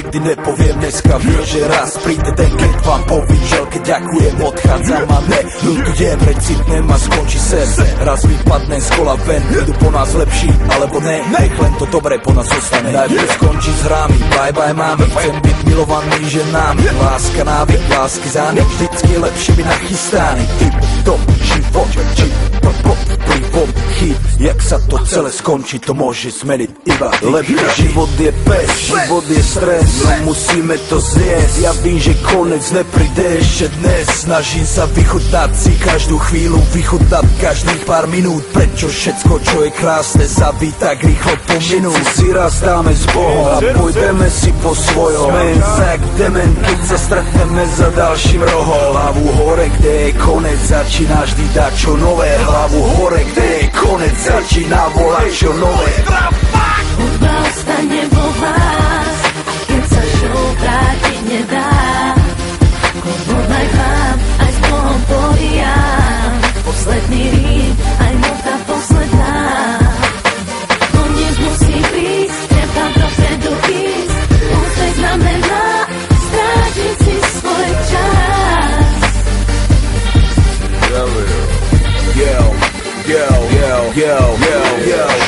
nikdy nepoviem dneska. Viem, že raz príde ten, keď vám povím želke ďakujem, odchádzam a neľutujem, recitnem a skončí sen. Raz vypadne z kola ven, idú po nás lepší, alebo ne, nech len to dobré po nás zostane. Najprv skončí s hrami, bye bye mami, chcem byť milovaný ženami. Láska návyk, lásky zánik, vždycky lepšie byť nachystaný. Typ to život, čip privom chyb, jak sa to celé skončí, to môže zmeniť iba lepšie. Život je pes, život je stres, no musíme to zjesť. Ja vím, že konec nepríde ešte dnes. Snažím sa vychutnať si každú chvíľu, vychutnať každých pár minút. Prečo všetko, čo je krásne, zabí tak rýchlo pominú. Si raz dáme s Bohom a pôjdeme si po svojom. Sme jak dement, keď sa stretneme za ďalším rohom. Hlavu hore, kde je konec, začína vždy dať čo nové. Hlavu hore, kde je konec, začína volať čo nové. Hudba ostane vo vás, keď sa show vrátiť nedá. Podaj vám, aj s Bohom porijám. Posledný rým, aj nota posledná. Koniec musí prísť, treba dopredu ísť. Úspech znamená strátiť si svoj čas.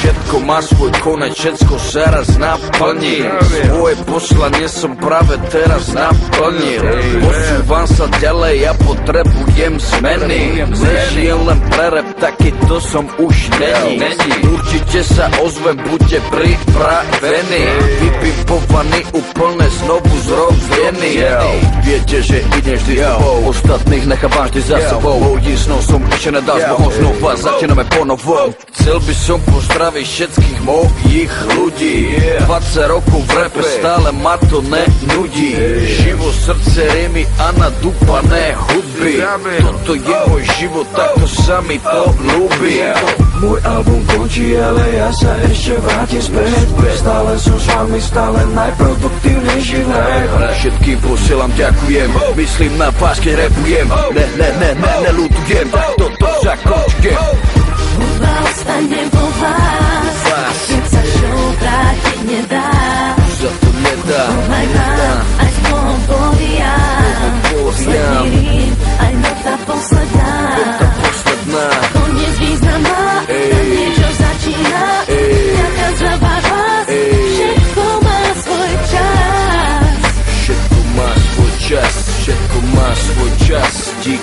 Všetko má svoj konec, všetko sa raz naplní. Svoje poslanie som práve teraz naplnil. Posúvam sa ďalej, ja potrebujem zmeny. Nežijem len pre rap, takýto som už není. Určite sa ozvem, buďte pripravení. Vypipovaný, úplne znovu zrozený. Viete, že idem vždy s tebou, ostatných nechávam vždy za sebou. Mojí snou som ešte nedal s Bohom, znova začíname ponovo. Chcel by som pozdraviť všetkých mojich ľudí. 20 rokov v rape, stále ma to nenudí. Živo, srdce, rymy a nadúpané hudby. Toto je môj život, takto sa mi to ľúbi. Môj album končí, ale ja sa ešte vrátim späť. Stále som s vami, stále najproduktívnejší rap. Všetkým posielam ďakujem, myslím na vás, keď rapujem. Neľutujem, toto zakončujem. Hudba ostane vo vás, keď sa show vrátiť nedá. Za to nedá. Podaj vám, aj s Bohom porijám. Posledný rým, aj nota posledná. Koniec význam má, tam niečo začína. Ďakujem za váš hlas, všetko má svoj čas. Všetko má svoj čas, všetko má svoj čas. Díky.